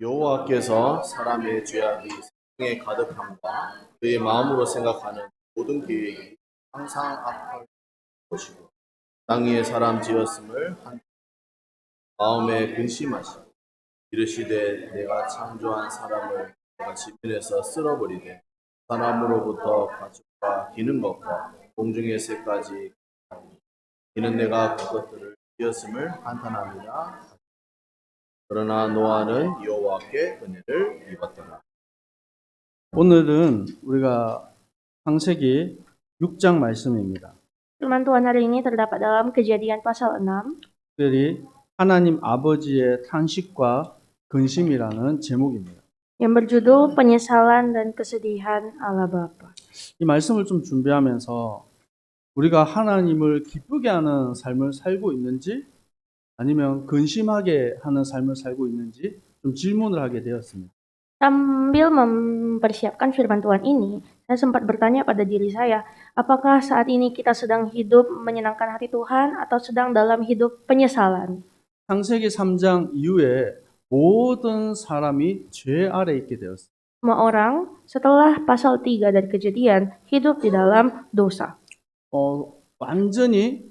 여호와께서 사람의 죄악이 세상에 가득함과 그의 마음으로 생각하는 모든 계획이 항상 악할 것이고 땅 위에 사람 지었음을 한 마음에 근심하시고 이르시되 내가 창조한 사람을 내가 지면에서 쓸어버리되 사람으로부터 가축과 기는 것과 공중의 새까지 이는 내가 그것들을 지었음을 한탄함이라. 그러나 노아는 여호와께 은혜를 입었더라. 오늘은 우리가 창세기 6장 말씀입니다. Firman Tuhan hari ini terdapat dalam Kejadian pasal 6 특별히 하나님 아버지의 탄식과 근심이라는 제목입니다. yang berjudul Penyesalan dan Kesedihan Allah Bapa. 이 말씀을 좀 준비하면서 우리가 하나님을 기쁘게 하는 삶을 살고 있는지 아니면 근심하게 하는 삶을 살고 있는지 좀 질문을 하게 되었습니다. Sambil mempersiapkan firman Tuhan ini, saya sempat bertanya pada diri saya, apakah saat ini kita sedang hidup menyenangkan hati Tuhan atau sedang dalam hidup penyesalan? 창세기 3장 이후에 모든 사람이 죄 아래 있게 되었습니다. Semua orang setelah pasal 3 dari Kejadian hidup di dalam dosa. 완전히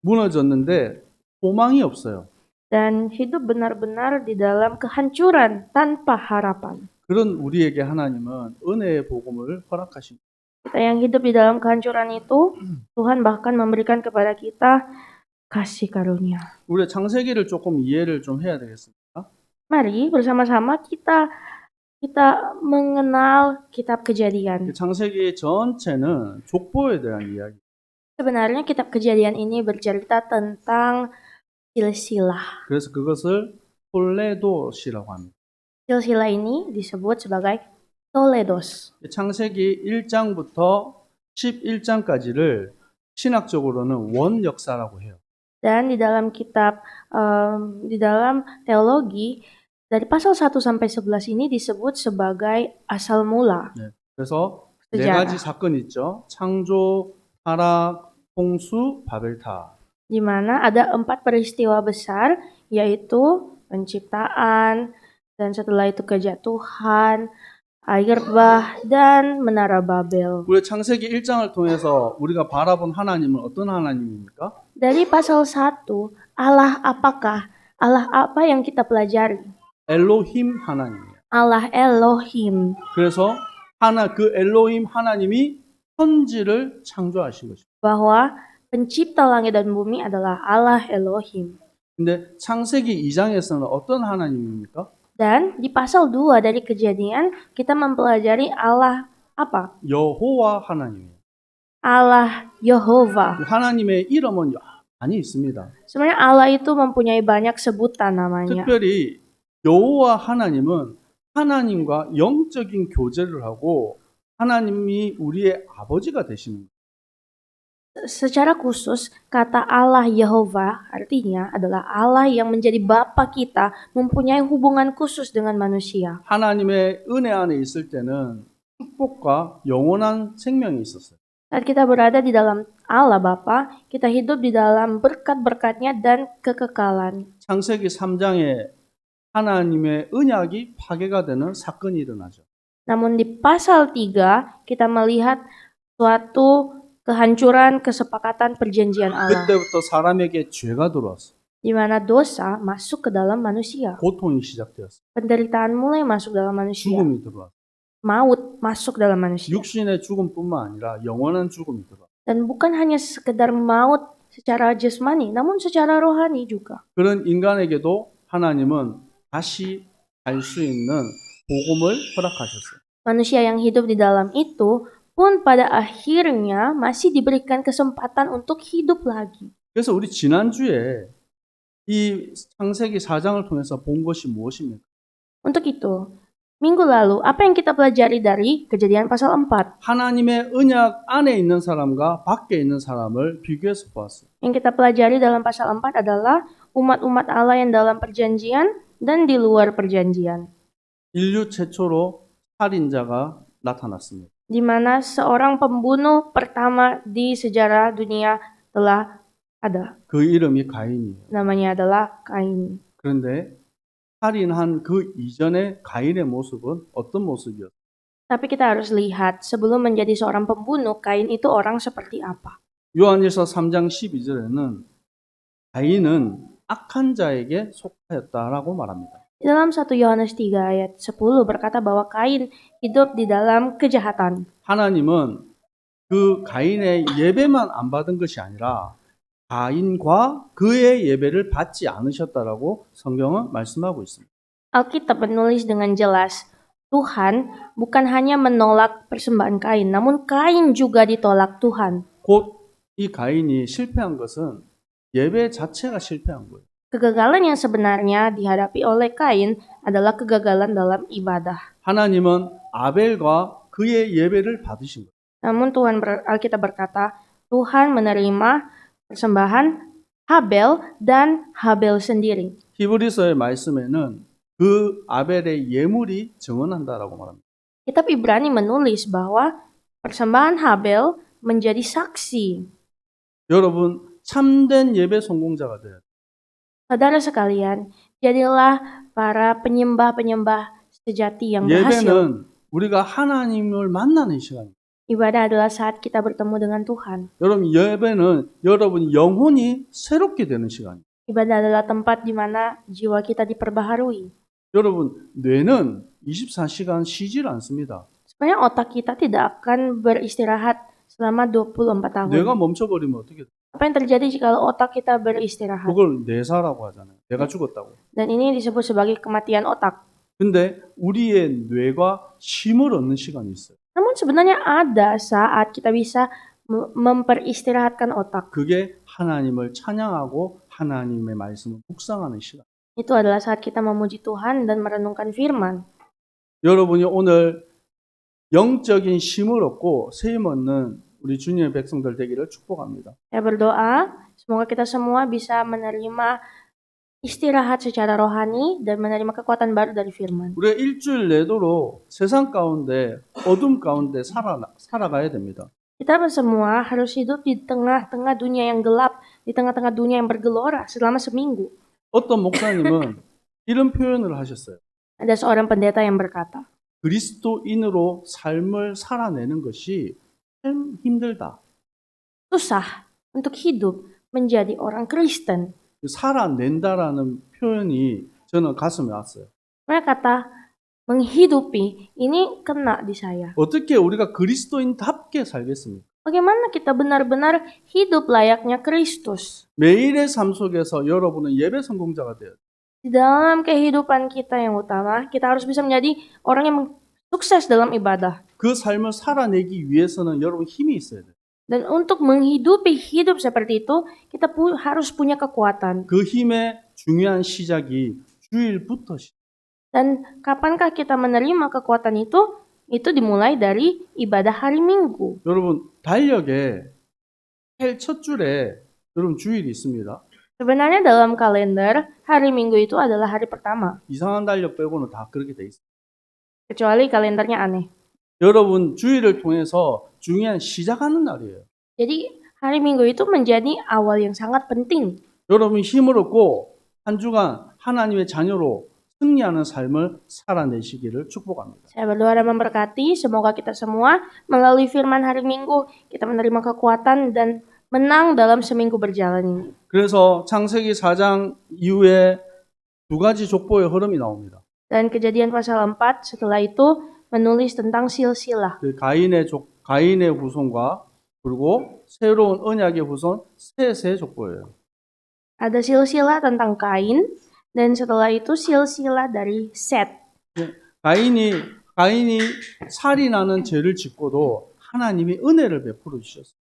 무너졌는데 소망이 없어요. Dan hidup benar-benar di dalam kehancuran tanpa harapan. 그런 우리에게 하나님은 은혜의 복음을 허락하십니다. Kita yang hidup di dalam kehancuran itu, Tuhan bahkan memberikan kepada kita kasih karunia. 우리 창세기를 조금 이해를 좀 해야 되겠습니다. Mari bersama-sama kita mengenal kitab Kejadian. 창세기 전체는 족보에 대한 이야기. Sebenarnya kitab Kejadian ini bercerita tentang silsilah. 그래서 그것을 톨레도시라고 합니다. Silsilah ini disebut sebagai Toledos. 창세기 1장부터 11장까지를 신학적으로는 원 역사라고 해요. Dan di dalam kitab di dalam teologi dari pasal 1 sampai 11 ini disebut sebagai asal mula. 네. 그래서 네 sejarah. 가지 사건이 있죠. 창조, 타락, 홍수, 바벨탑. Di mana ada 4 peristiwa besar, yaitu penciptaan, dan setelah itu kejatuhan, air bah, dan menara Babel. 우리 창세기 1장을 통해서 우리가 바라본 하나님은 어떤 하나님입니까? Dari pasal 1, Allah apakah? Allah apa yang kita pelajari? 엘로힘 하나님이에요. Allah Elohim. 그래서 그 엘로힘 하나님이 천지를 창조하신 것입니다. Bahwa pencipta langit dan bumi adalah Allah Elohim. 근데 창세기 2장에서는 어떤 하나님입니까? Dan di pasal 2 dari Kejadian kita mempelajari Allah apa? 여호와 하나님이에요. Allah Yehova. 하나님의 이름은 많이 있습니다. Sebenarnya Allah itu mempunyai banyak sebutan namanya. 특별히 여호와 하나님은 하나님과 영적인 교제를 하고 하나님이 우리의 아버지가 되시는 거예요. Secara khusus, kata Allah Yehova artinya adalah Allah yang menjadi Bapa kita, mempunyai hubungan khusus dengan manusia. 하나님의 은혜 안에 있을 때는 축복과 영원한 생명이 있었어요. Saat kita berada di dalam Allah Bapa, kita hidup di dalam berkat-berkatnya dan kekekalan. 창세기 3장에 하나님의 언약이 파괴가 되는 사건이 일어나죠. Namun di pasal 3, kita melihat suatu kehancuran kesepakatan perjanjian Allah. 그때부터 사람에게 죄가 들어왔어요. Di mana dosa masuk ke dalam manusia. 고통이 시작되었어요. Penderitaan mulai masuk dalam manusia. 죽음이 들어왔어요. Maut masuk dalam manusia. 육신의 죽음뿐만 아니라 영원한 죽음이 들어왔어요. Dan bukan hanya sekedar maut secara jasmani, namun secara rohani juga. 그런 인간에게도 하나님은 다시 갈 수 있는 복음을 허락하셨어요. Manusia yang hidup di dalam itu pun pada akhirnya masih diberikan kesempatan untuk hidup lagi. 그래서 우리 지난주에 이 창세기 4장을 통해서 본 것이 무엇입니까? Untuk itu, minggu lalu apa yang kita pelajari dari Kejadian pasal 4? 하나님의 언약 안에 있는 사람과 밖에 있는 사람을 비교해서 보았어요. Yang kita pelajari dalam pasal 4 adalah umat-umat Allah yang dalam perjanjian dan di luar perjanjian. 인류 최초로 살인자가 나타났습니다. Di mana seorang pembunuh pertama di sejarah dunia telah ada. 그 이름이 가인이에요. Namanya adalah Kain. 그런데 살인한 그 이전의 가인의 모습은 어떤 모습이었어요? Tapi kita harus lihat, sebelum menjadi seorang pembunuh, Kain itu orang seperti apa. 요한일서 3장 12절에는 가인은 악한 자에게 속하였다라고 말합니다. Di dalam 1 Yohanes 3 ayat 10 berkata bahwa Kain hidup di dalam kejahatan. 하나님은 그 가인의 예배만 안 받은 것이 아니라 가인과 그의 예배를 받지 않으셨다라고 성경은 말씀하고 있습니다. Alkitab menulis dengan jelas, Tuhan bukan hanya menolak persembahan Kain, namun Kain juga ditolak Tuhan. 곧 이 가인이 실패한 것은 예배 자체가 실패한 거예요. Kegagalan yang sebenarnya dihadapi oleh Kain adalah kegagalan dalam ibadah. 하나님은 아벨과 그의 예배를 받으신 거예요. Namun Alkitab berkata, Tuhan menerima persembahan Habel dan Habel sendiri. 히브리서의 말씀에는 그 아벨의 예물이 증언한다라고 말합니다. Kitab Ibrani menulis bahwa persembahan Habel menjadi saksi. 여러분 참된 예배 성공자가 돼야 돼요. Saudara sekalian, jadilah para penyembah-penyembah sejati yang berhasil. 예배는 우리가 하나님을 만나는 시간입니다. Ibadah adalah saat kita bertemu dengan Tuhan. 여러분 예배는 여러분 영혼이 새롭게 되는 시간입니다. Ibadah adalah tempat di mana jiwa kita diperbaharui. 여러분 뇌는 24시간 쉬질 않습니다. Sebenarnya otak kita tidak akan beristirahat selama 24 tahun. 뇌가 멈춰버리면 어떻게 돼요? Apa yang terjadi jika otak kita beristirahat? 그걸 뇌사라고 하잖아요. 내가 죽었다고. Dan ini disebut sebagai kematian otak. 근데 우리의 뇌가 쉼을 얻는 시간이 있어요. Namun sebenarnya ada saat kita bisa memperistirahatkan otak. 그게 하나님을 찬양하고 하나님의 말씀을 묵상하는 시간. Itu adalah saat kita memuji Tuhan dan merenungkan firman. 여러분이 오늘 영적인 쉼을 얻고 쉼 얻는 우리 주님의 백성들 되기를 축복합니다. Saya berdoa semoga kita semua bisa menerima istirahat secara rohani dan menerima kekuatan baru dari firman. 우리가 일주일 내도록 세상 가운데 어둠 가운데 살아가야 됩니다. Kita semua harus hidup di tengah-tengah dunia yang gelap, di tengah-tengah dunia yang bergelora selama seminggu. 어떤 목사님은 이런 표현을 하셨어요. Ada seorang pendeta yang berkata, 그리스도인으로 삶을 살아내는 것이 참 힘들다. susah untuk hidup menjadi orang Kristen. 살아낸다라는 표현이 저는 가슴에 왔어요. Mereka kata menghidupi ini kena di saya. 어떻게 우리가 그리스도인답게 살겠습니까? Bagaimana kita benar-benar hidup layaknya Kristus? 매일의 삶 속에서 여러분은 예배 성공자가 돼요. Di dalam kehidupan kita yang utama, kita harus bisa menjadi orang yang sukses dalam ibadah. 그 삶을 살아내기 위해서는 여러분 힘이 있어야 돼요. Dan untuk menghidupi hidup seperti itu, kita harus punya kekuatan. 그 힘의 중요한 시작이 주일부터 Dan kapankah kita menerima kekuatan itu? Itu dimulai dari ibadah hari Minggu. 여러분 달력에 헬 첫 줄에 여러분 주일이 있습니다. Sebenarnya dalam kalender, hari Minggu itu adalah hari pertama. 이상한 달력 빼고는 다 그렇게 돼 있어요. Kecuali kalendernya aneh. 여러분 주일을 통해서 중요한 시작하는 날이에요. Jadi hari Minggu itu menjadi awal yang sangat penting. 여러분 힘을 얻고 한 주간 하나님의 자녀로 승리하는 삶을 살아내시기를 축복합니다. Saya berdoa dan memberkati, semoga kita semua melalui firman hari Minggu, kita menerima kekuatan dan menang dalam seminggu berjalan ini. 그래서 창세기 4장 이후에 두 가지 족보의 흐름이 나옵니다. Dan Kejadian pasal 4 setelah itu menulis tentang silsilah. 그 가인의 후손과 그리고 새로운 언약의 후손 셋의 족보예요. Ada silsilah tentang Kain dan setelah itu silsilah dari Set. 가인이 살인하는 죄를 짓고도 하나님이 은혜를 베풀어 주셨어요.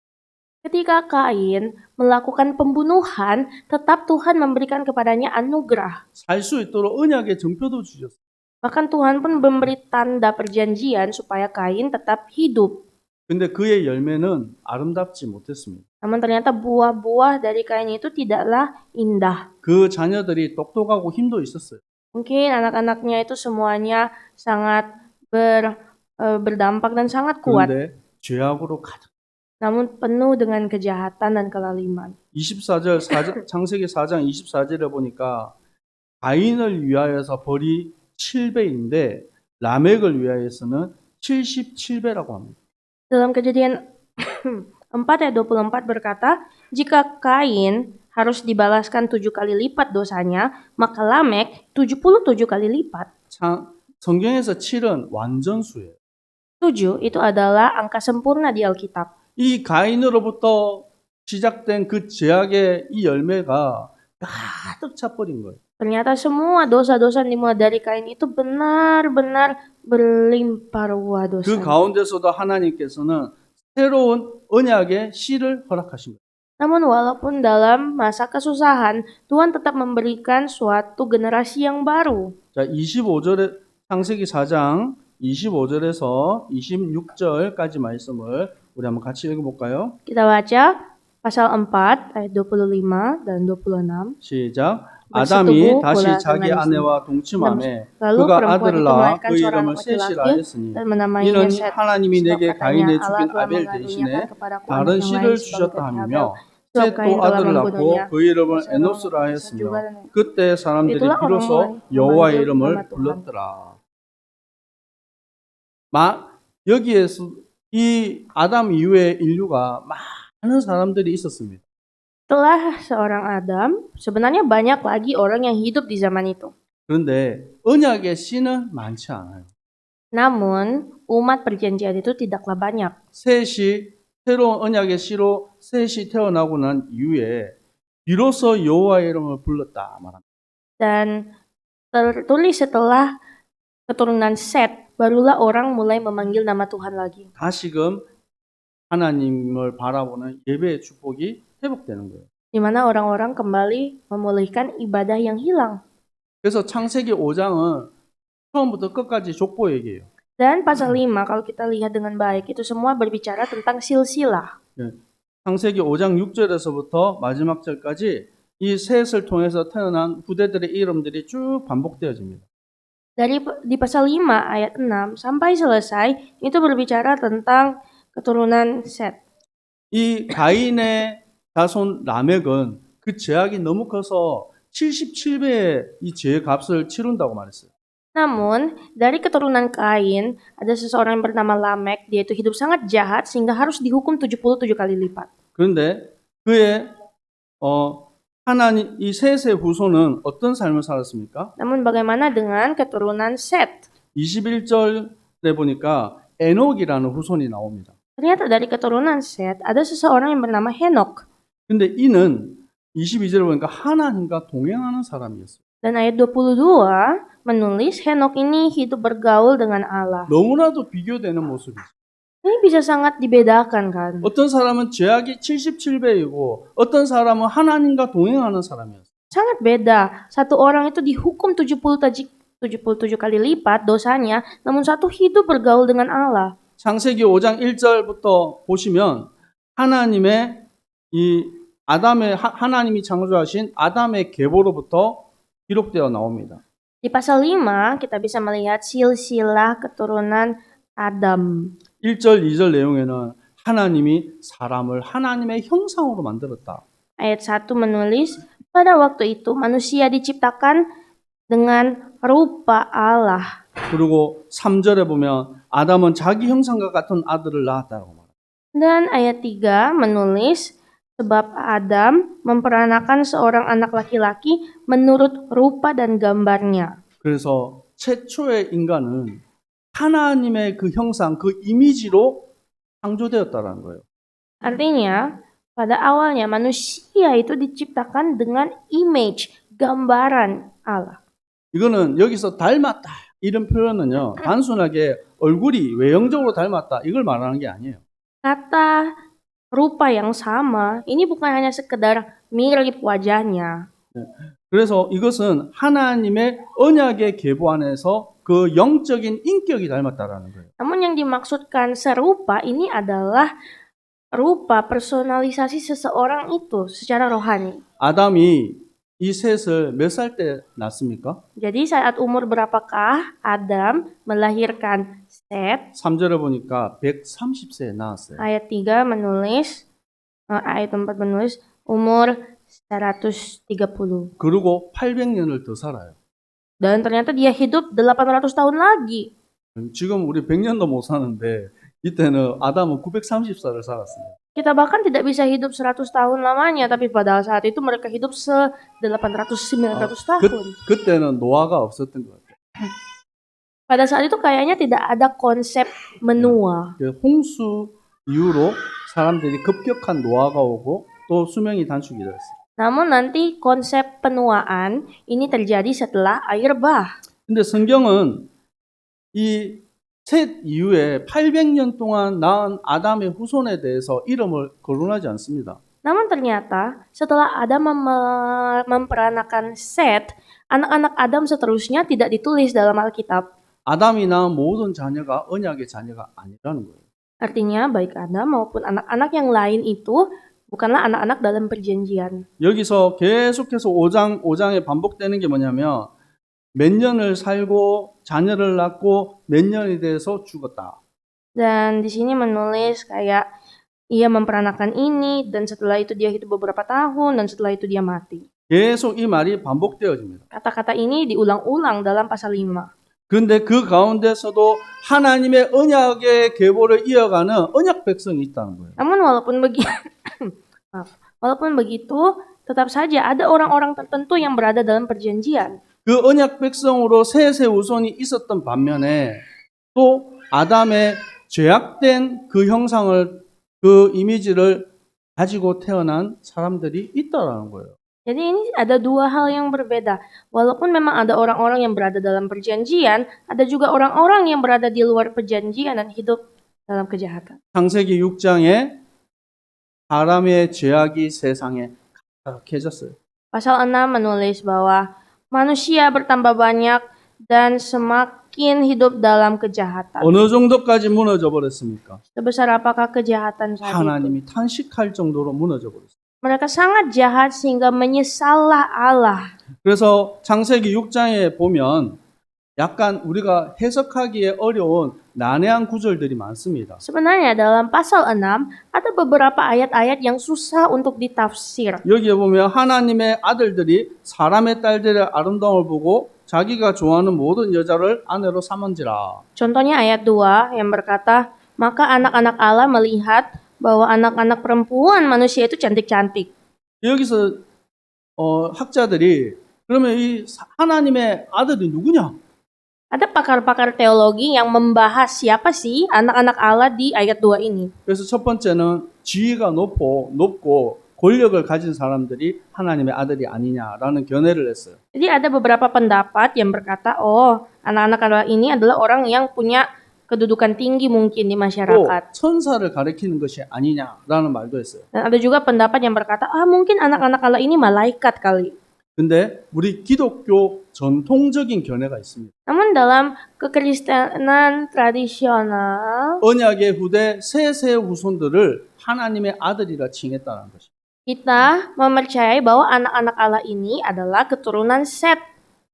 Ketika Kain melakukan pembunuhan, tetap Tuhan memberikan kepadanya anugerah. 살 수 있도록 언약의 증표도 주셨어요. Bahkan Tuhan pun memberi tanda perjanjian supaya Kain tetap hidup. 근데 그의 열매는 아름답지 못했습니다. Namun ternyata buah-buah dari Kain itu tidaklah indah. 그 자녀들이 똑똑하고 힘도 있었어요. Mungkin anak-anaknya itu semuanya sangat berdampak dan sangat kuat. 그런데 죄악으로 가득. Namun penuh dengan kejahatan dan kelaliman. 24절 창세기 4장 24절에 보니까 가인을 위하여서 벌이 7배인데 라멕을 위하여서는 77배라고 합니다. Dalam Kejadian 4 ayat 24 berkata, jika Kain harus dibalaskan 7 kali lipat dosanya, maka Lamek 77 kali lipat. 성경에서 7은 완전수예요. 7 itu adalah angka sempurna di Alkitab. 이 가인으로부터 시작된 그 죄악의 이 열매가 가득 차버린 거예요. Ternyata semua dosa-dosa yang dimulai dari Kain itu benar-benar berlimpah ruah 그 dosa. 가운데서도 하나님께서는 새로운 언약의 씨를 허락하신 거예요. Namun walaupun dalam masa kesusahan, Tuhan tetap memberikan suatu generasi yang baru. 자, 25절에 창세기 4장 25절에서 26절까지 말씀을 우리 한번 같이 읽어볼까요? Kita baca pasal 4 ayat 25 dan 26. 시작. bersetubuh 아담이 pula 다시 dengan 자기 istri. 아내와 동침하매 Lalu 그가 perempuan 아들을 itu 낳아 melahirkan 그 seorang 이름을 laki-laki 셋이라 했으니 dan menamainya 이는 Set. 하나님이 Sebab 내게 katanya, 가인의 Allah 죽인 telah 아벨 mengaruniakan 대신에 kepadaku 다른 anak yang 씨를 lain 주셨다 sebagai 하며 Habel. Sebab 셋도 Kain telah 아들을 낳고 membunuhnya. 그 이름을 Seorang 에노스라 Set 하였으며 juga 그때 사람들이 Itulah orang 비로소 mulai 여호와의 memanggil 이름을 nama Tuhan. 불렀더라. 여기에서 이 아담 이후에 인류가 많은 사람들이 있었습니다. Setelah seorang Adam, sebenarnya banyak lagi orang yang hidup di zaman itu. 그런데 언약의 씨는 많지 않아요. Namun, umat perjanjian itu tidaklah banyak. 셋이 새로운 언약의 씨로 셋이 태어나고 난 이후에 비로소 여호와의 이름을 불렀다 말합니다. Dan tertulis setelah keturunan Set, barulah orang mulai memanggil nama Tuhan lagi. 다시금 하나님을 바라보는 예배의 축복이 회복되는 거예요. Di mana orang-orang kembali memulihkan ibadah yang hilang. 그래서 창세기 5장은 처음부터 끝까지 족보 얘기예요. Dan pasal 5 kalau kita lihat dengan baik itu semua berbicara tentang silsilah. 창세기 5장 6절에서부터 마지막 절까지 이 셋을 통해서 태어난 후대들의 이름들이 쭉 반복되어집니다. Di pasal 5 ayat 6 sampai selesai itu berbicara tentang keturunan Set. 이 가인의 자손 라멕은 그 죄악이 너무 커서 77배의 이 죄의 값을 치른다고 말했어요. Namun, dari keturunan Kain, ada seseorang yang bernama Lamek, dia itu hidup sangat jahat sehingga harus dihukum 77 kali lipat. 그런데 그의 하나님 이 셋의 후손은 어떤 삶을 살았습니까? Namun bagaimana dengan keturunan Set? 21절에 보니까 에녹이라는 후손이 나옵니다. Ternyata dari keturunan Set ada seseorang yang bernama Henok. 근데 이는 22절에 보니까 하나님과 동행하는 사람이었어요. Dan ayat 22 menulis Henok ini hidup bergaul dengan Allah. 너무나도 비교되는 모습이죠. Ini bisa sangat dibedakan kan? 어떤 사람은 죄악이 77배이고 어떤 사람은 하나님과 동행하는 사람이었어요. Sangat beda. Satu orang itu dihukum 77 kali lipat dosanya, namun satu hidup bergaul dengan Allah. 창세기 5장 1절부터 보시면 하나님이 창조하신 아담의 계보로부터 기록되어 나옵니다. Di pasal 5 kita bisa melihat silsilah keturunan Adam. 1절, 2절 내용에는 하나님이 사람을 하나님의 형상으로 만들었다. Ayat 1 menulis, pada waktu itu manusia diciptakan dengan rupa Allah. 그리고 3절에 보면 아담은 자기 형상과 같은 아들을 낳았다고 말합니다. Dan ayat 3 menulis, sebab Adam memperanakan seorang anak laki-laki menurut rupa dan gambarnya. 그래서 최초의 인간은 하나님의 그 형상, 그 이미지로 창조되었다라는 거예요. Artinya, pada awalnya manusia itu diciptakan dengan image, gambaran Allah. 이거는 여기서 닮았다 이런 표현은요 단순하게 얼굴이 외형적으로 닮았다 이걸 말하는 게 아니에요. Kata rupa yang sama, ini bukan hanya sekedar mirip wajahnya. 그래서 이것은 하나님의 언약의 계보 안에서 그 영적인 인격이 닮았다라는 거예요. Namun yang dimaksudkan serupa ini adalah rupa personalisasi seseorang itu secara rohani. 아담이 이 셋을 몇 살 때 낳습니까? Jadi saat umur berapakah Adam melahirkan Set? 3절에 보니까 130세에 낳았어요. Ayat 4 menulis, ayat 4 menulis umur 130. 그리고 800년을 더 살아요. Dan ternyata dia hidup 800 tahun lagi. 지금 우리 100년도 못 사는데 이때는 아담은 930살을 살았습니다. Kita bahkan tidak bisa hidup 100 tahun lamanya, tapi pada saat itu mereka hidup 800-900 tahun. 그때는 노아가 없었던 것 같아요. Pada saat itu kayaknya tidak ada konsep menua. 홍수 이후로 사람들이 급격한 노화가 오고 또 수명이 단축이 됐어요. Namun nanti konsep penuaan ini terjadi setelah air bah. 근데 성경은 이 셋 이후에 800년 동안 낳은 아담의 후손에 대해서 이름을 거론하지 않습니다. Namun ternyata setelah Adam memperanakan Set, anak-anak Adam seterusnya tidak ditulis dalam Alkitab. 아담이 낳은 모든 자녀가 언약의 자녀가 아니라는 거예요. Artinya baik Adam maupun anak-anak yang lain itu bukanlah anak-anak dalam perjanjian. 여기서 계속해서 5장에 반복되는 게 뭐냐면 몇 년을 살고 자녀를 낳고 몇 년이 돼서 죽었다. Dan di sini menulis kayak ia memperanakan ini dan setelah itu dia hidup beberapa tahun dan setelah itu dia mati. 계속 이 말이 반복되어집니다. Kata-kata ini diulang-ulang dalam pasal 5. 그런데 그 가운데서도 하나님의 언약의 계보를 이어가는 언약 백성이 있다는 거예요. Namun walaupun begitu, tetap saja ada orang-orang tertentu yang berada dalam perjanjian. 그 언약 백성으로 셋의 후손이 있었던 반면에 또 아담의 죄악된 그 형상을 그 이미지를 가지고 태어난 사람들이 있다라는 거예요. Jadi ini ada dua hal yang berbeda. Walaupun memang ada orang-orang yang berada dalam perjanjian, ada juga orang-orang yang berada di luar perjanjian dan hidup dalam kejahatan. 창세기 6장에 사람의 죄악이 세상에 가득해졌어요. Pasal 6 menulis bahwa manusia bertambah banyak dan semakin hidup dalam kejahatan. 어느 정도까지 무너져 버렸습니까? Sebesar apakah kejahatan saat itu? 하나님이 탄식할 정도로 무너져 버렸어요. Mereka sangat jahat sehingga menyesallah Allah. 그래서 창세기 6장에 보면 약간 우리가 해석하기에 어려운 난해한 구절들이 많습니다. Sebenarnya dalam pasal 6 ada beberapa ayat-ayat yang susah untuk ditafsir. 여기에 보면 하나님의 아들들이 사람의 딸들의 아름다움을 보고 자기가 좋아하는 모든 여자를 아내로 삼은지라. Contohnya ayat 2 yang berkata, maka anak-anak Allah melihat bahwa anak-anak perempuan manusia itu cantik-cantik. 여기서 학자들이 그러면 이 하나님의 아들이 누구냐? Ada pakar-pakar teologi yang membahas siapa sih anak-anak Allah di ayat 2 ini. 그래서 첫 번째는 지위가 높고 권력을 가진 사람들이 하나님의 아들이 아니냐라는 견해를 했어요. Jadi ada beberapa pendapat yang berkata, oh anak-anak Allah ini adalah orang yang punya kedudukan tinggi mungkin di 또 masyarakat. 천사를 가리키는 것이 아니냐라는 말도 했어요. Dan ada juga pendapat yang berkata, mungkin anak-anak Allah ini malaikat kali. 근데 우리 기독교 전통적인 견해가 있습니다. Namun dalam kekristenan tradisional, 언약의 후대 셋의 후손들을 하나님의 아들이라 칭했다는 것입니다. kita mempercayai bahwa anak-anak Allah ini adalah keturunan Set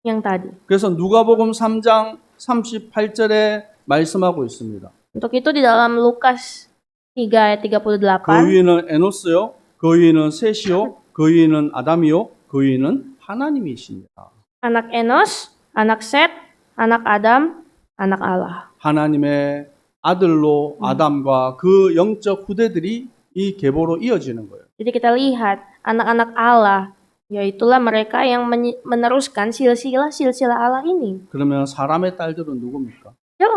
yang tadi. 그래서 누가복음 3장 38절에 말씀하고 있습니다. Untuk itu di dalam Lukas 3 ayat 그 38, 위에는 에노스요, 그 위에는 셋이요, 그 위에는 아담이요, 그 위에는 하나님이십니다. anak Enos, anak Set, anak Adam, anak Allah. 하나님의 아들로 아담과 그 영적 후대들이 이 계보로 이어지는 거예요. Jadi kita lihat anak-anak Allah, yaitulah mereka yang meneruskan silsilah Allah ini. 그러면 사람의 딸들은 누굽니까?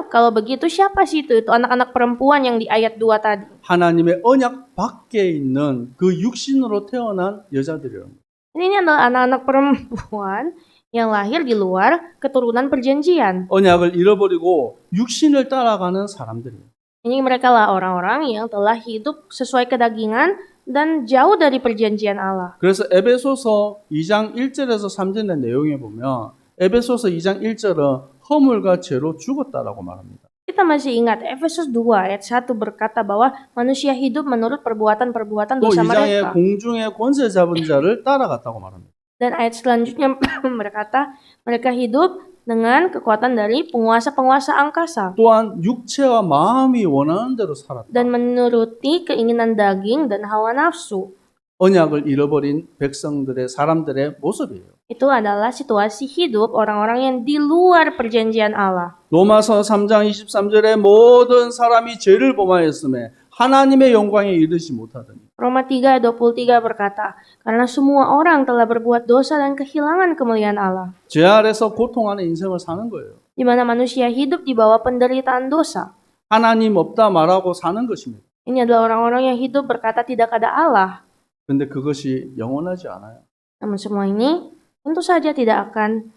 Kalau begitu siapa sih itu anak-anak perempuan yang di ayat 2 tadi? 하나님의 언약 밖에 있는 그 육신으로 태어난 여자들이라는 거예요. Ini adalah anak-anak perempuan yang lahir di luar keturunan perjanjian. 언약을 잃어버리고 육신을 따라가는 사람들이에요. Ini mereka lah orang-orang yang telah hidup sesuai kedagingan dan jauh dari perjanjian Allah. 그래서 에베소서 2장 1절에서 3절의 내용에 보면 에베소서 2장 1절은 허물과 죄로 죽었다라고 말합니다. Kita masih ingat Efesus 2 ayat 1 berkata bahwa manusia hidup menurut perbuatan-perbuatan 또 dosa 2장에 mereka. 공중의 권세 잡은 자를 따라갔다고 말합니다. Dan ayat selanjutnya berkata mereka hidup dengan kekuatan dari penguasa-penguasa angkasa 또한 육체와 마음이 원하는 대로 살았다. dan menuruti keinginan daging dan hawa nafsu. 언약을 잃어버린 백성들의 사람들의 모습이에요. Itu adalah situasi hidup orang-orang yang di luar perjanjian Allah. 로마서 3장 23절에 모든 사람이 죄를 범하였음에 하나님의 영광에 이르지 못하더니 Roma 3 ayat 23 berkata, karena semua orang telah berbuat dosa dan kehilangan kemuliaan Allah. 죄 아래서 고통하는 인생을 사는 거예요. Di mana manusia hidup di bawah penderitaan dosa. 하나님 없다 말하고 사는 것입니다. Ini adalah orang-orang yang hidup berkata tidak ada Allah. 근데 그것이 영원하지 않아요. Namun semua ini tentu saja tidak akan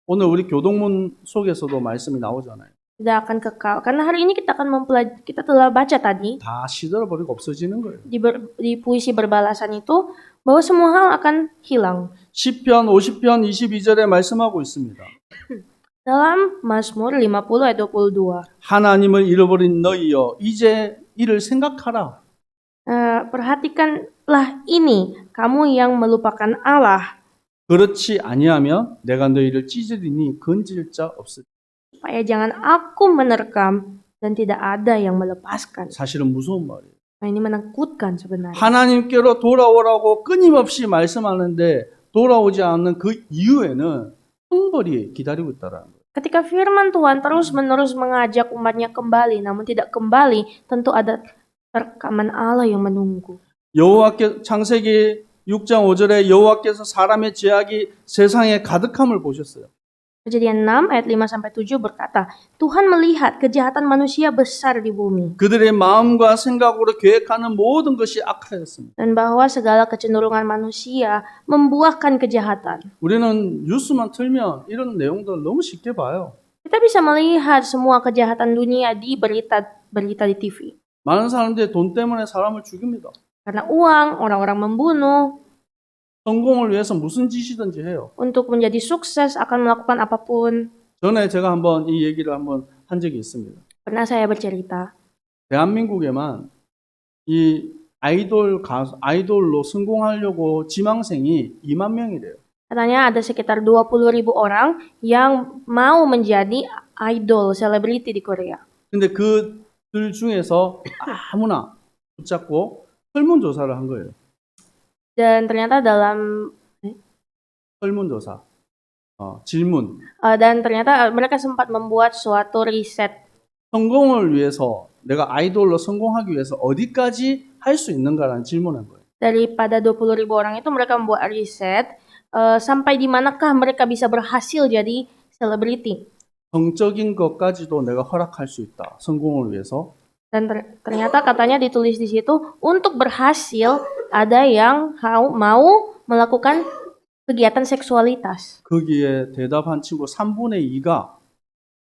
오늘 우리 교동문 속에서도 말씀이 나오잖아요. kekal. Karena hari ini kita akan kita telah baca tadi 다 시들어버리고 없어지는 거예요. di puisi berbalasan itu bahwa semua hal akan hilang. 시편 50편 22절에 말씀하고 있습니다. Dalam Mazmur 50 ayat 22. 하나님을 잃어버린 너희여 이제 이를 생각하라. Perhatikanlah ini, kamu yang melupakan Allah, 그렇지 아니하면 내가 너희를 찢으리니 건질 자 없으리. supaya jangan aku menerkam dan tidak ada yang melepaskan. 사실은 무서운 말이에요. Nah, ini menakutkan sebenarnya. 하나님께로 돌아오라고 끊임없이 말씀하는데 돌아오지 않는 그 이유에는 형벌이 기다리고 있다라는 거예요. Ketika firman Tuhan terus-menerus mengajak umatnya kembali, namun tidak kembali, tentu ada rekaman Allah yang menunggu. 여호와께 창세기 6장 5절에 여호와께서 사람의 죄악이 세상에 가득함을 보셨어요. Kejadian 6 ayat 5-7 berkata, Tuhan melihat kejahatan manusia besar di bumi, 그들의 마음과 생각으로 계획하는 모든 것이 악하였습니다. dan bahwa segala kecenderungan manusia membuahkan kejahatan. 우리는 뉴스만 틀면 이런 내용들 너무 쉽게 봐요. Kita bisa melihat semua kejahatan dunia di berita di TV. 많은 사람들이 돈 때문에 사람을 죽입니다. Karena uang, orang-orang membunuh. 성공을 위해서 무슨 짓이든지 해요. Untuk menjadi sukses akan melakukan apapun. 전에 제가 한번 이 얘기를 한번 한 적이 있습니다. Pernah saya bercerita, 대한민국에만 이 아이돌로 성공하려고 지망생이 2만 명이래요. katanya ada sekitar 20.000 orang yang mau menjadi idol, selebriti di Korea. 근데 그들 중에서 아무나 붙잡고 설문조사를 한 거예요. Dan ternyata dalam 설문조사. 질문. dan ternyata mereka sempat membuat suatu riset. 성공을 위해서 내가 아이돌로 성공하기 위해서 어디까지 할 수 있는가라는 질문한 거예요. Daripada 20.000 orang itu mereka membuat riset sampai di manakah mereka bisa berhasil jadi selebriti. 성적인 것까지도 내가 허락할 수 있다. 성공을 위해서. Dan ternyata katanya ditulis di situ untuk berhasil ada yang mau melakukan kegiatan seksualitas. 거기에 대답한 친구 3분의 2가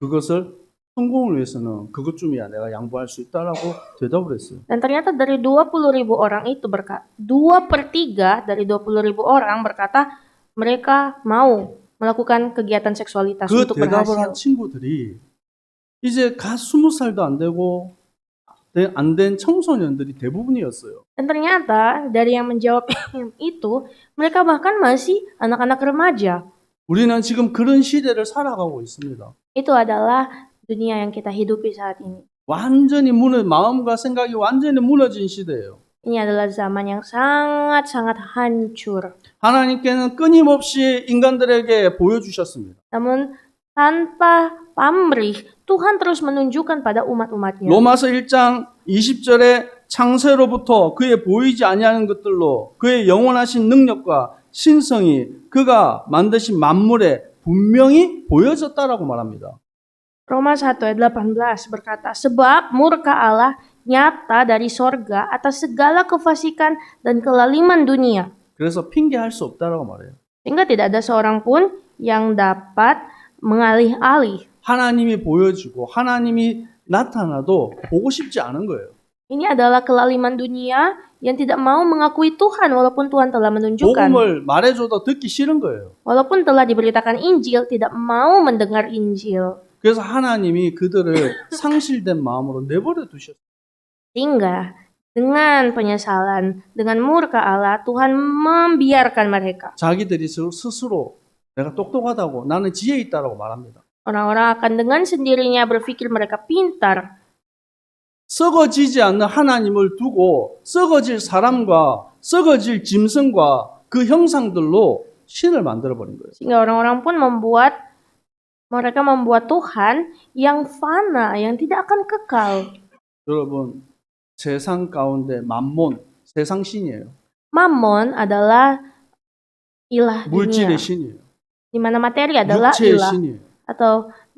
그것을 성공을 위해서는 그것쯤이야 내가 양보할 수 있다라고 대답을 했어요. Dan ternyata dari 20.000 orang itu 2/3 dari 20.000 orang berkata mereka mau melakukan kegiatan seksualitas 그 untuk 대답을 한 berhasil. 친구들이 이제 갓 20살도 안 되고 안 된 청소년들이 대부분이었어요. Dan ternyata dari yang menjawab itu mereka bahkan masih anak-anak remaja. 우리는 지금 그런 시대를 살아가고 있습니다. Itu adalah dunia yang kita hidupi saat ini. 완전히 마음과 생각이 완전히 무너진 시대예요. Ini adalah zaman yang sangat-sangat hancur. 하나님께는 끊임없이 인간들에게 보여주셨습니다. Namun tanpa pamrih, Tuhan terus menunjukkan pada umat-umatnya. 로마서 1장 20절에 창세로부터 그의 보이지 아니하는 것들로 그의 영원하신 능력과 신성이 그가 만드신 만물에 분명히 보여졌다라고 말합니다. Roma 1 ayat 18 berkata, sebab murka Allah nyata dari sorga atas segala kefasikan dan kelaliman dunia. 그래서 핑계할 수 없다라고 말해요. Sehingga tidak ada seorang pun yang dapat mengalih-alih. 하나님이 보여주고 하나님이 나타나도 보고 싶지 않은 거예요. Ini adalah kelaliman dunia yang tidak mau mengakui Tuhan walaupun Tuhan telah menunjukkan. 복음을 말해줘도 듣기 싫은 거예요. Walaupun telah diberitakan Injil, tidak mau mendengar Injil. 그래서 하나님이 그들을 상실된 마음으로 내버려 두셨어요. Sehingga dengan penyesalan, dengan murka Allah, Tuhan membiarkan mereka. 자기들이 스스로 내가 똑똑하다고 나는 지혜 있다라고 말합니다. Orang-orang akan dengan sendirinya berpikir mereka pintar. 썩어지지 않는 하나님을 두고 썩어질 사람과 썩어질 짐승과 그 형상들로 신을 만들어 버린 거예요. Sehingga orang-orang pun mereka membuat Tuhan yang fana, yang tidak akan kekal. 여러분, 세상 가운데 만몬, 세상 신이에요. Mammon adalah ilah 물질의 dunia, 신이에요. di mana materi adalah 육체의 ilah, 신이에요.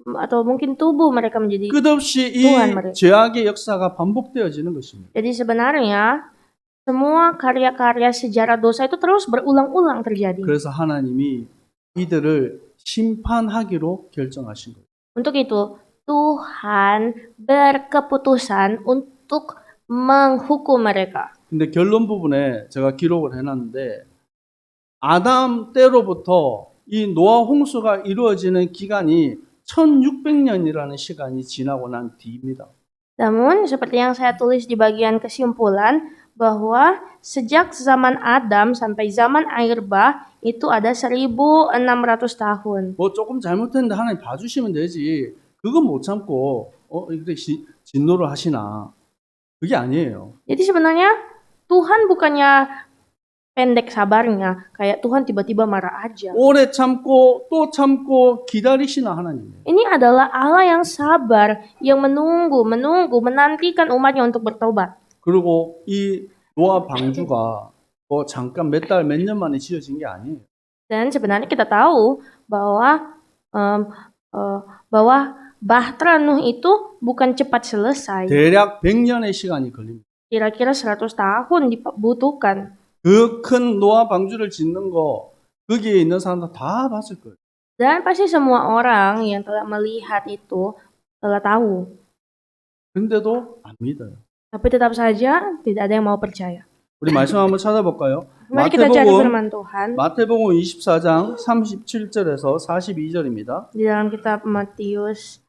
atau mungkin tubuh mereka menjadi. 끝없이 이 Tuhan mereka. 죄악의 역사가 반복되어지는 것입니다. Jadi sebenarnya semua karya-karya sejarah dosa itu terus berulang-ulang terjadi. 그래서 하나님이 이들을 심판하기로 결정하신 거예요. Untuk itu, Tuhan berkeputusan untuk menghukum mereka. 근데 결론 부분에 제가 기록을 해놨는데 아담 때로부터 이 노아 홍수가 이루어지는 기간이 1600년이라는 시간이 지나고 난 뒤입니다. Namun, seperti yang saya tulis di bagian kesimpulan, bahwa sejak zaman Adam sampai zaman air bah itu ada 1600 tahun. 뭐 조금 잘못했는데 하나님 봐주시면 되지. 그건 못 참고 이렇게 진노를 하시나. 그게 아니에요. Jadi sebenarnya Tuhan bukannya pendek sabarnya, kayak Tuhan tiba-tiba marah aja. 오래 참고 또 참고 기다리시나 하나님이에요. Ini adalah Allah yang sabar, yang menunggu, menantikan umatnya untuk bertobat. 그리고 이 노아 방주가 뭐 잠깐 몇 달, 몇 년 만에 지어진 게 아니에요. Dan sebenarnya kita tahu bahwa Bahtera Nuh itu bukan cepat selesai. 대략 100년의 시간이 걸립니다. Kira-kira 100 tahun dibutuhkan. 그 큰 노아 방주를 짓는 거 거기에 있는 사람들 다 봤을 거예요. Dan pasti semua orang yang telah melihat itu telah tahu. 근데도 안 믿어요. Tapi tetap saja tidak ada yang mau percaya. 우리 말씀 한번 찾아볼까요? Mari kita cari firman Tuhan 마태복음 24장 37절에서 42절입니다. di dalam kitab Matius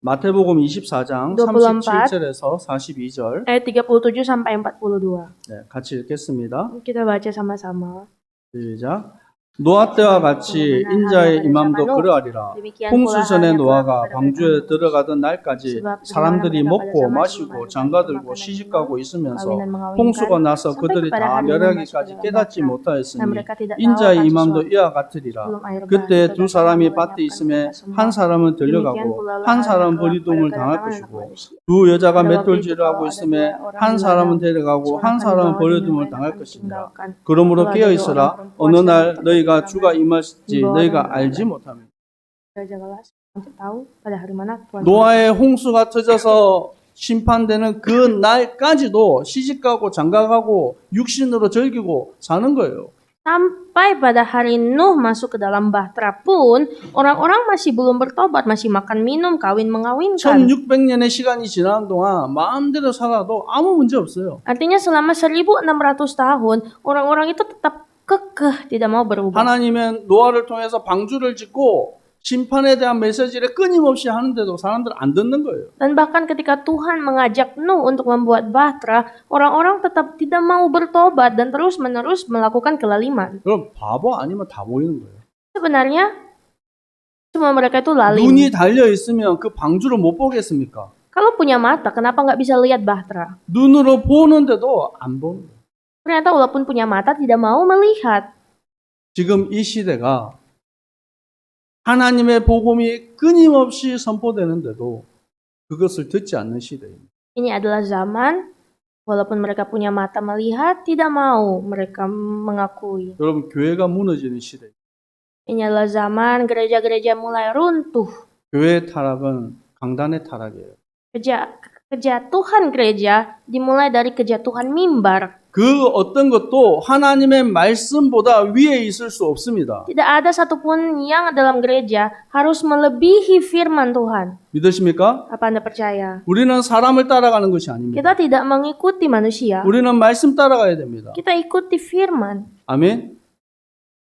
마태복음 24장 24 37절에서 42절. ayat 37 sampai 42. 네, 같이 읽겠습니다. Kita baca sama-sama. 시작. 노아 때와 같이 인자의 임함도 그러하리라. Demikian pula 홍수 전에 halnya 노아가 kepada 방주에 들어가던 날까지 sebab 사람들이 sebagaimana 먹고 pada zaman 마시고 sebelum 장가들고 makanan 시집가고 있으면서 kawinan mengawinkan, 홍수가 나서 sampai 그들이 kepada 다 hari 멸하기까지 masuk 깨닫지 dalam 못하였으니 Nah, mereka tidak tahu 인자의 akan 임함도 sesuatu 이와 같으리라. sebelum air bah 그때 itu 두 datang 사람이 melenyapkan 밭에 있음에 kita semua. 한 사람은 Demikian 들려가고 pula lah 한 사람은 halnya 버리둠을 kepada 당할 kedatangan anak 것이고 manusia. 두 여자가 pada waktu 맷돌질을 itu 하고 kalau ada 있음에 dua orang 한 di 사람은 ladang, 데려가고 seorang 한 akan 사람은 dibawa dan 버려둠을 yang lain 당할 akan 것입니다. ditinggalkan. 그러므로 Kalau ada 깨어 dua 있으라. orang perempuan 어느 sedang 날 berpergian 너희가 dengan 주가 임하실지 dibawa 너희가 dan 알지 berangkat. 못하며 Jagalah untuk tahu pada hari mana Tuhan 노아의 홍수가 터져서 심판되는 그 날까지도 시집가고 장가가고 육신으로 즐기고 사는 거예요. sampai pada hari Nuh masuk ke dalam bahtera pun orang-orang masih belum bertobat, masih makan minum, kawin mengawinkan. 1600년의 시간이 지나는 동안 마음대로 살아도 아무 문제 없어요. Artinya selama 1600 tahun orang-orang itu tetap kekeh tidak mau berubah. 하나님은 노아를 통해서 방주를 짓고 심판에 대한 메시지를 끊임없이 하는데도 사람들 안 듣는 거예요. Dan bahkan ketika Tuhan mengajak Nuh untuk membuat bahtera, orang-orang tetap tidak mau bertobat dan terus-menerus melakukan kelaliman. 그럼 바보 아니면 다 보이는 거예요. Sebenarnya semua mereka itu lalim. 눈이 달려 있으면 그 방주를 못 보겠습니까? Kalau punya mata, kenapa nggak bisa lihat bahtera? 눈으로 보는데도 안 보는 거예요. Ternyata walaupun punya mata tidak mau melihat. 지금 이 시대가 하나님의 복음이 끊임없이 선포되는데도 그것을 듣지 않는 시대입니다. Ini adalah zaman walaupun mereka punya mata melihat, tidak mau mereka mengakui. 여러분, 교회가 무너지는 시대. Ini adalah zaman gereja-gereja mulai runtuh. 교회의 타락은 강단의 타락이에요. Kejatuhan gereja dimulai dari kejatuhan mimbar. 그 어떤 것도 하나님의 말씀보다 위에 있을 수 없습니다. Tidak ada satupun yang dalam gereja harus melebihi firman Tuhan. 믿으십니까? Apa Anda percaya? 우리는 사람을 따라가는 것이 아닙니다. Kita tidak mengikuti manusia. 우리는 말씀 따라가야 됩니다. Kita ikuti firman. 아멘.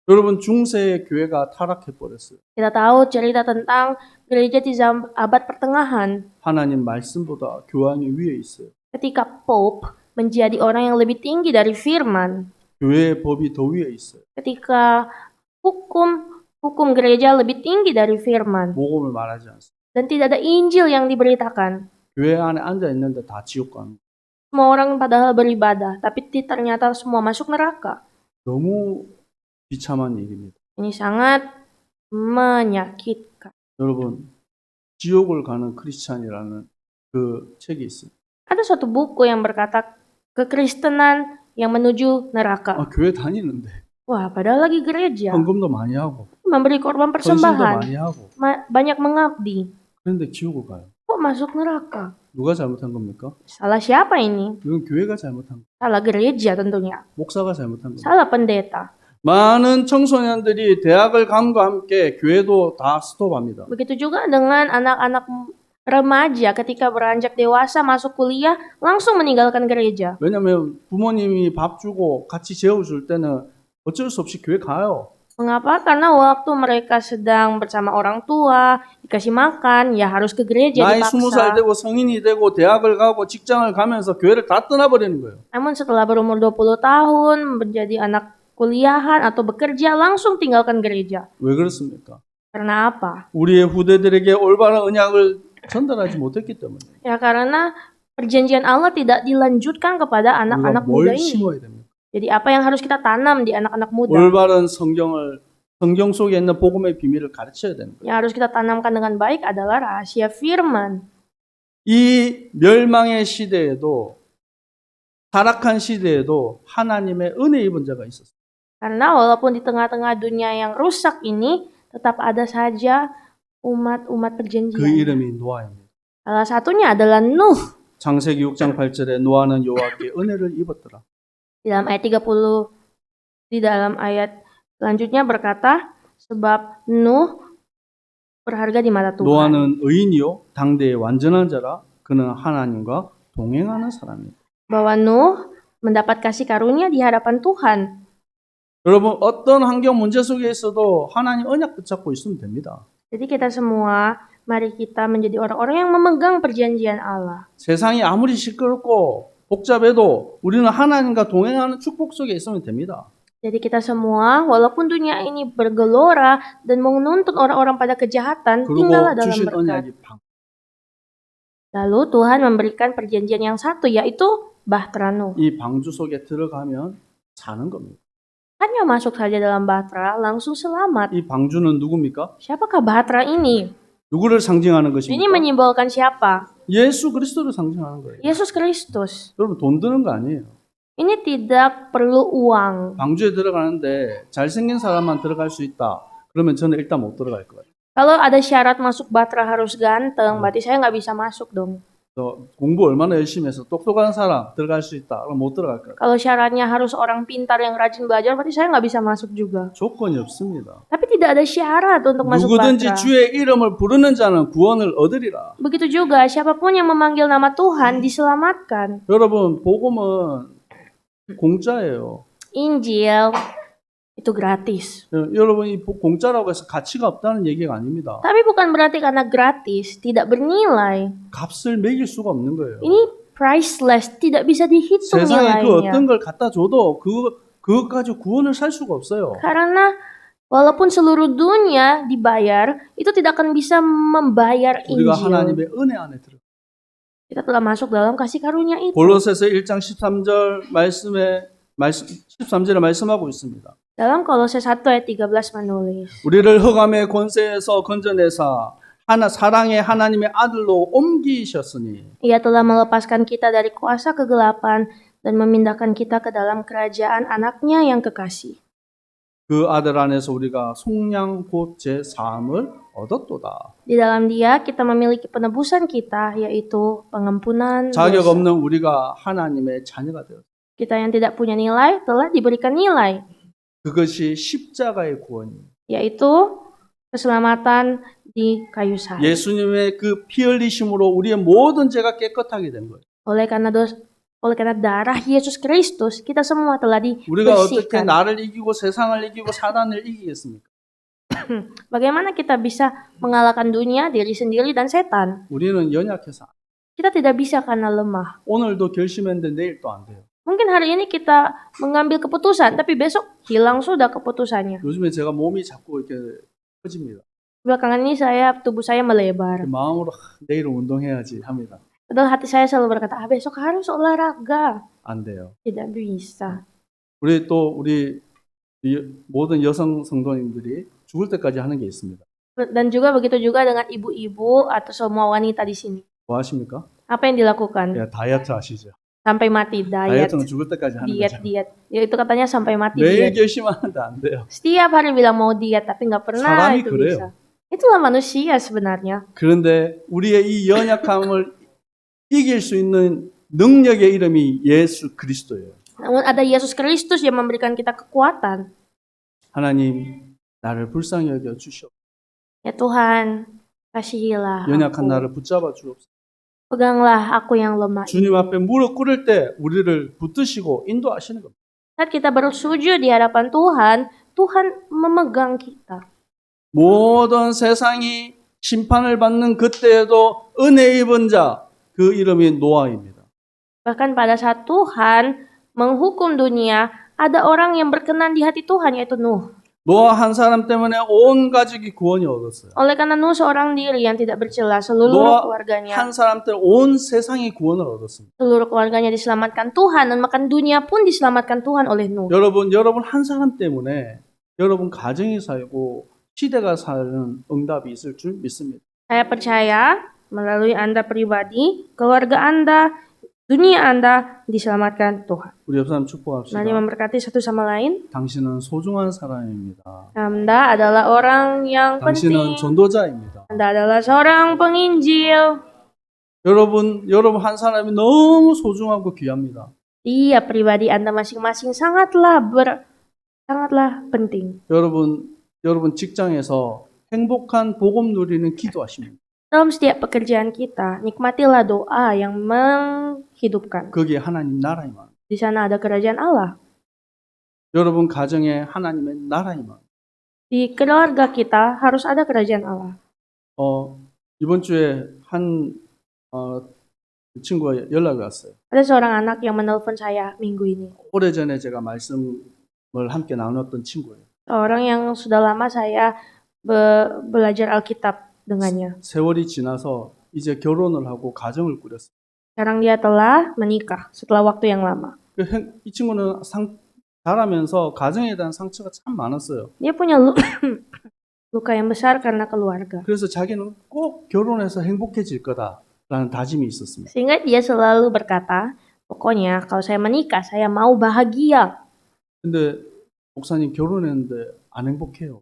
여러분, 중세의 교회가 타락해 버렸어요. Kita tahu cerita tentang gereja di zaman abad pertengahan. 하나님 말씀보다 교황이 위에 있어요. Ketika Pope menjadi orang yang lebih tinggi dari firman. 교회의 법이 더 위에 있어요. Ketika hukum gereja lebih tinggi dari firman. 복음을 말하지 않습니다. dan tidak ada Injil yang diberitakan. 교회 안에 앉아 있는데 다 지옥 가는 거예요. Semua orang padahal beribadah, tapi ternyata semua masuk neraka. 너무 비참한 일입니다. Ini sangat menyakitkan. 여러분, 지옥을 가는 크리스찬이라는 그 책이 있어요. Ada suatu buku yang berkata kekristenan yang menuju neraka. 교회 다니는데 Wah, padahal lagi gereja, 헌금도 많이 하고 memberi korban 헌신도 persembahan, 많이 하고 banyak mengabdi. 그런데 지옥을 가요. Kok masuk neraka? 누가 잘못한 겁니까? Salah siapa ini? 이건 교회가 잘못한 거예요. Salah gereja tentunya. 목사가 잘못한 거예요. Salah pendeta. 많은 청소년들이 대학을 감과 함께 교회도 다 스톱합니다. Begitu juga dengan anak-anak remaja ketika beranjak dewasa masuk kuliah langsung meninggalkan gereja. 왜냐하면 부모님이 밥 주고 같이 재워줄 때는 어쩔 수 없이 교회 가요. Mengapa? Karena waktu mereka sedang bersama orang tua, dikasih makan, ya harus ke gereja 나이 20살 dipaksa. 되고 성인이 되고 대학을 가고 직장을 가면서 교회를 다 떠나버리는 거예요. Namun setelah berumur 20 tahun, menjadi anak kuliahan atau bekerja, langsung tinggalkan gereja. 왜 그렇습니까? Karena apa? 우리의 후대들에게 올바른 언약을 전달하지 못했기 때문에 Ya karena perjanjian Allah tidak dilanjutkan kepada 우리가 anak-anak muda 뭘 ini. 심어야 됩니까? Jadi apa yang harus kita tanam di anak-anak muda? 올바른 성경 속에 있는 복음의 비밀을 가르쳐야 되는 거예요. Yang harus kita tanamkan dengan baik adalah rahasia firman. 이 멸망의 시대에도 타락한 시대에도 하나님의 은혜 입은 자가 있었어요. Karena walaupun di tengah-tengah dunia yang rusak ini, tetap ada saja umat-umat 그 perjanjian. 이름이 노아입니다. Salah satunya adalah Nuh. 창세기 6장 8절에 노아는 여호와께 은혜를 입었더라. Di dalam ayat 30, di dalam ayat selanjutnya berkata, sebab Nuh berharga di mata Tuhan. 노아는 의인이요 당대의 완전한 자라 그는 하나님과 동행하는 사람이다. Bahwa Nuh mendapat kasih karunia di hadapan Tuhan. 여러분 어떤 환경 문제 속에 있어도 하나님 언약 붙잡고 있으면 됩니다. Jadi kita semua, mari kita menjadi orang-orang yang memegang perjanjian Allah. 세상이 아무리 시끄럽고 복잡해도 우리는 하나님과 동행하는 축복 속에 있으면 됩니다. Jadi kita semua, walaupun dunia ini bergelora dan menuntut orang-orang pada kejahatan, 그리고 tinggallah dalam 주신 berkat. 언약이 Lalu Tuhan memberikan perjanjian yang satu, yaitu Bahtera Nuh. 이 방주 속에 들어가면 사는 겁니다. Hanya masuk saja dalam Bahtera, langsung selamat. 이 방주는 누굽니까? Siapakah Bahtera ini? 누구를 상징하는 Ini 것입니까? menyimbolkan siapa? 예수 그리스도를 상징하는 거예요. Yesus Kristus. 여러분 돈 드는 거 아니에요. Ini tidak perlu uang. 방주에 들어가는데 잘생긴 사람만 들어갈 수 있다. 그러면 저는 일단 못 들어갈 거예요. Kalau ada syarat masuk Bahtera harus ganteng, berarti saya nggak bisa masuk dong. 또 공부 얼마나 열심히 해서 똑똑한 사람 들어갈 수 있다. 그럼 못 들어갈 거예요. Kalau syaratnya harus orang pintar yang rajin belajar, berarti saya nggak bisa masuk juga. 조건이 없습니다. Tapi tidak ada syarat untuk masuk 누구든지 Bahtera. 주의 이름을 부르는 자는 구원을 얻으리라. Begitu juga siapapun yang memanggil nama Tuhan diselamatkan. 여러분 복음은 공짜예요. Injil itu gratis. 여러분 이 공짜라고 해서 가치가 없다는 얘기가 아닙니다. Tapi bukan berarti karena gratis tidak bernilai. 값을 매길 수가 없는 거예요. Ini priceless, tidak bisa dihitung 세상에 그 nilainya. 어떤 걸 갖다 줘도 그것 가지고 구원을 살 수가 없어요. Karena walaupun seluruh dunia dibayar, itu tidak akan bisa membayar 우리가 Injil. 하나님의 은혜 안에 들어. Kita telah masuk dalam kasih karunia itu. 골로새서 1장 13절에 말씀하고 있습니다. Dalam Kolose 1 ayat 13 menulis, 우리를 흑암의 권세에서 건져내사 사랑의 하나님의 아들로 옮기셨으니 Ia telah melepaskan kita dari kuasa kegelapan dan memindahkan kita ke dalam kerajaan anaknya yang kekasih. 그 아들 안에서 우리가 속량 곧 제 사함을 얻었도다. Di dalam Dia kita memiliki penebusan kita, yaitu pengampunan 자격 dosa. 없는 우리가 하나님의 자녀가 되었다. Kita yang tidak punya nilai telah diberikan nilai, 그것이 십자가의 구원이에요. yaitu keselamatan di kayu salib. 예수님의 그 피 흘리심으로 우리의 모든 죄가 깨끗하게 된 거예요. Oleh karena darah Yesus Kristus, kita semua telah 우리가 어떻게 dibersihkan. 나를 이기고 세상을 이기고 사단을 이기겠습니까? Bagaimana kita bisa mengalahkan dunia, diri sendiri, dan setan? 우리는 연약해서 Kita tidak bisa karena lemah. 오늘도 결심했는데 내일 또 안 돼요. Mungkin hari ini kita mengambil keputusan, tapi besok hilang sudah keputusannya. 요즘에 제가 몸이 자꾸 이렇게 커집니다. Belakangan ini tubuh saya melebar. 마음으로 내일은 운동해야지 합니다. Padahal hati saya selalu berkata, besok harus olahraga. 안 돼요. Tidak bisa. 우리 모든 여성 성도님들이 죽을 때까지 하는 게 있습니다. Dan juga begitu juga dengan ibu-ibu atau semua wanita di sini. 뭐 하십니까? Apa yang dilakukan? 야, 다이어트 하시죠. Sampai mati diet. 다이어트는 죽을 때까지 하는 Diet, 거죠. diet. Ya, itu katanya sampai mati 매일 diet. 결심하는데 안 돼요. Setiap hari bilang mau diet, tapi nggak pernah 사람이 itu 그래요. bisa. Itulah manusia sebenarnya. 그런데 우리의 이 연약함을 이길 수 있는 능력의 이름이 예수 그리스도예요. Namun ada Yesus Kristus yang memberikan kita kekuatan. 하나님 나를 불쌍히 여겨 주시옵소서. Ya Tuhan, kasihilah 연약한 aku. 나를 붙잡아 주옵소서. Peganglah aku yang lemah. 주님 앞에 무릎 꿇을 때 우리를 붙드시고 인도하시는 겁니다. Saat kita bersujud di hadapan Tuhan, Tuhan memegang kita. 모든 세상이 심판을 받는 그때에도 은혜 입은 자, 그 이름이 노아입니다. Bahkan pada saat Tuhan menghukum dunia, ada orang yang berkenan di hati Tuhan, yaitu Nuh. 노아 한 사람 때문에 온 가족이 구원이 얻었어요. Oleh karena Nuh seorang diri yang tidak bercela, seluruh 노아 keluarganya 한 사람 때문에 온 세상이 구원을 얻었습니다. diselamatkan Tuhan, dan bahkan dunia pun diselamatkan Tuhan oleh Nuh. 여러분 한 사람 때문에 여러분 가정이 살고 시대가 사는 응답이 있을 줄 믿습니다. Saya percaya melalui Anda pribadi, keluarga Anda, dunia Anda diselamatkan Tuhan. 우리 옆 사람 축복합시다. Mari memberkati satu sama lain. 당신은 소중한 사람입니다. Anda adalah orang yang 당신은 penting. 전도자입니다. Anda adalah seorang penginjil. 여러분 한 사람이 너무 소중하고 귀합니다. Tiap pribadi Anda masing-masing sangatlah penting. 여러분 직장에서 행복한 복음 누리는 기도하십니다. Dalam setiap pekerjaan kita, nikmatilah doa yang menghidupkan. 거기에 하나님 나라이만. Di sana ada kerajaan Allah. 여러분 가정에 하나님의 나라이만. Di keluarga kita harus ada kerajaan Allah. 이번 주에 한 친구가 연락이 왔어요. Ada seorang anak yang menelpon saya minggu ini. 오래전에 제가 말씀을 함께 나눴던 친구예요. Orang yang sudah lama saya belajar Alkitab dengannya. 세월이 지나서 이제 결혼을 하고 가정을 꾸렸어요. Sekarang dia telah menikah setelah waktu yang lama. 이 친구는 자라면서 가정에 대한 상처가 참 많았어요. Dia punya luka yang besar karena keluarga. 그래서 자기는 꼭 결혼해서 행복해질 거다라는 다짐이 있었습니다. Sehingga dia selalu berkata, pokoknya kalau saya menikah, saya mau bahagia. 근데 목사님 결혼했는데 안 행복해요.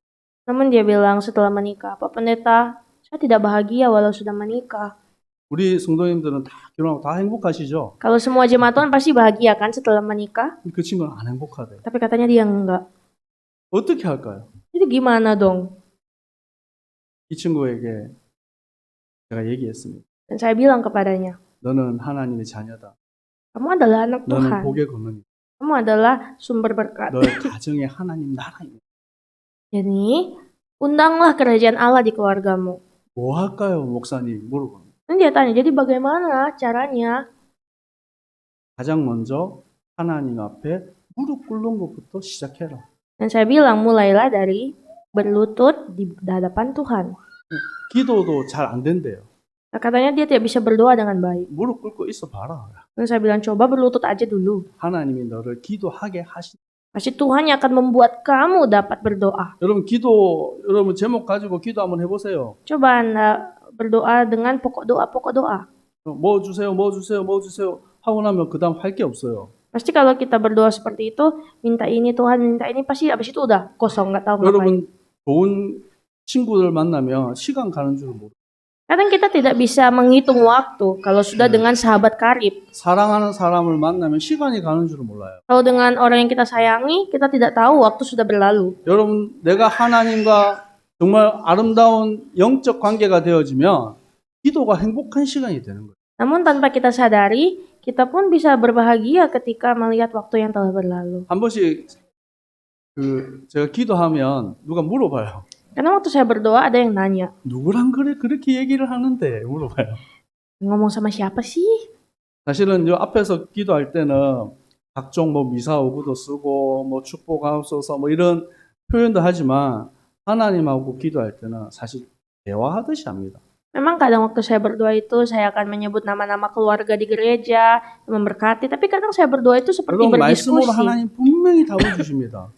Namun dia bilang setelah menikah, Pak Pendeta, saya tidak bahagia walau sudah menikah. 우리 성도님들은 다 결혼하고 다 행복하시죠? Kalau semua jemaat Tuhan pasti bahagia kan setelah menikah? 그 친구는 안 행복하대요. Tapi katanya dia enggak. 어떻게 할까요? Jadi gimana dong? 이 친구에게 제가 얘기했습니다. Dan saya bilang kepadanya, 너는 하나님의 자녀다. kamu adalah anak 너는 Tuhan. 복의 근원이다. Kamu adalah sumber berkat. 너의 가정에 하나님 나라입니다. Jadi, undanglah kerajaan Allah di keluargamu. 뭐 할까요, 목사님? 물어봅니다. Dan dia tanya, jadi bagaimana caranya? 가장 먼저 하나님 앞에 무릎 꿇는 것부터 시작해라. Dan saya bilang, mulailah dari berlutut di hadapan Tuhan. 기도도 잘 안 된대요. Nah, katanya dia tidak bisa berdoa dengan baik. 무릎 꿇고 있어 봐라. Dan saya bilang, coba berlutut aja dulu. 하나님이 너를 기도하게 하시. Pasti Tuhan yang akan membuat kamu dapat berdoa. 여러분 제목 가지고 기도 한번 해보세요. Coba Anda berdoa dengan pokok doa. 뭐 주세요 하고 나면 그 다음 할 게 없어요. Pasti kalau kita berdoa seperti itu, minta ini Tuhan, minta ini, pasti abis itu udah kosong, nggak tahu ngapain. 여러분 좋은 친구들 만나면 시간 가는 줄 모르고 Kadang kita tidak bisa menghitung waktu kalau sudah dengan sahabat karib. 사랑하는 사람을 만나면 시간이 가는 줄 몰라요. Kalau dengan orang yang kita sayangi, kita tidak tahu waktu sudah berlalu. 여러분 내가 하나님과 정말 아름다운 영적 관계가 되어지면 기도가 행복한 시간이 되는 거예요. Namun tanpa kita sadari, kita pun bisa berbahagia ketika melihat waktu yang telah berlalu. 한 번씩 제가 기도하면 누가 물어봐요. Karena waktu saya berdoa ada yang nanya, 누구랑 그렇게 얘기를 하는데 물어봐요. ngomong sama siapa sih? 사실은 요 앞에서 기도할 때는 각종 뭐 미사오구도 쓰고 뭐 축복하옵소서 뭐 이런 표현도 하지만 하나님하고 기도할 때는 사실 대화하듯이 합니다. Memang kadang waktu saya berdoa itu saya akan menyebut nama-nama keluarga di gereja, memberkati, tapi kadang saya berdoa itu seperti 여러분 말씀으로 berdiskusi. 하나님 분명히 답을 주십니다.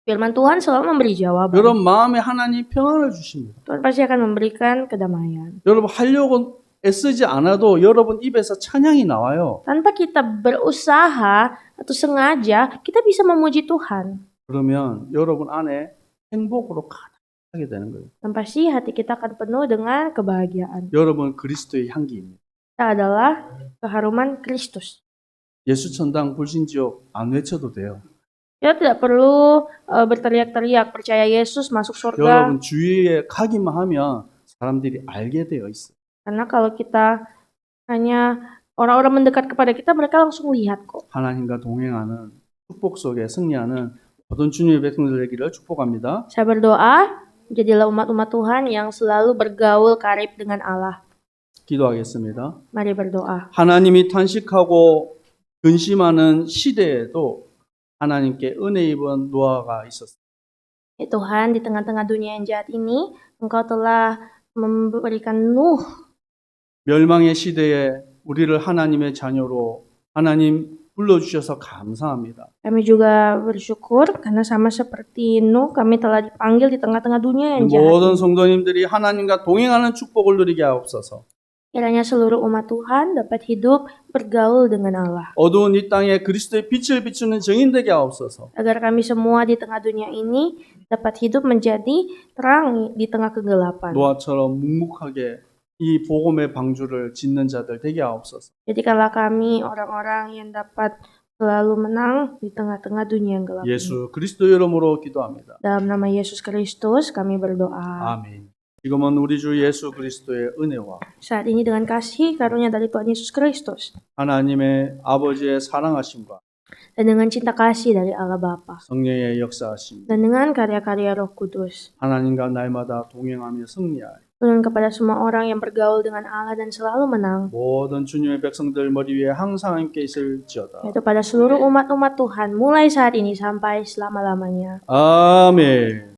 Firman Tuhan selalu memberi jawaban. 여러분 마음에 하나님 평안을 주십니다. Tuhan pasti akan memberikan kedamaian. 여러분 하려고 애쓰지 않아도 여러분 입에서 찬양이 나와요. Tanpa kita berusaha atau sengaja, kita bisa memuji Tuhan. 그러면 여러분 안에 행복으로 가득하게 되는 거예요. Dan pasti hati kita akan penuh dengan kebahagiaan. 여러분 그리스도의 향기입니다. Kita adalah keharuman Kristus. 예수 천당 불신지옥 안 외쳐도 돼요. Kita tidak perlu berteriak-teriak, percaya Yesus masuk surga. 여러분 주위에 가기만 하면 사람들이 알게 되어 있어요. Karena kalau kita hanya orang-orang mendekat kepada kita, mereka langsung lihat kok. 하나님과 동행하는 축복 속에 승리하는 모든 주님의 백성들 되기를 축복합니다. Saya berdoa, jadilah umat-umat Tuhan yang selalu bergaul karib dengan Allah. 기도하겠습니다. Mari berdoa. 하나님이 탄식하고 근심하는 시대에도 하나님께 은혜 입은 노아가 있었어요. Ya Tuhan, di tengah-tengah dunia yang jahat ini, Engkau telah memberikan Nuh. 멸망의 시대에 우리를 하나님의 자녀로 하나님 불러주셔서 감사합니다. Kami juga bersyukur karena sama seperti Nuh, kami telah dipanggil di tengah-tengah dunia yang jahat. 모든 성도님들이 하나님과 동행하는 축복을 누리게 하옵소서. Kiranya seluruh umat Tuhan dapat hidup bergaul dengan Allah. 어두운 이 땅에 그리스도의 빛을 비추는 증인되게 하옵소서. Agar kami semua di tengah dunia ini dapat hidup menjadi terang di tengah kegelapan. 노아처럼 묵묵하게 이 복음의 방주를 짓는 자들 되게 하옵소서. Jadikanlah kami orang-orang yang dapat selalu menang di tengah-tengah dunia yang gelap ini. 예수 그리스도 이름으로 기도합니다. Dalam nama Yesus Kristus kami berdoa. 아멘. 지금은 우리 주 예수 그리스도의 은혜와 Saat ini dengan kasih karunia dari Tuhan Yesus Kristus 하나님의 아버지의 사랑하심과 dan dengan cinta kasih dari Allah Bapa 성령의 역사하심 dan dengan karya-karya Roh Kudus 하나님과 날마다 동행하며 승리할 turun kepada semua orang yang bergaul dengan Allah dan selalu menang, 모든 주님의 백성들 머리 위에 항상 함께 있을지어다. yaitu pada seluruh umat-umat Tuhan mulai saat ini sampai selama-lamanya. 아멘.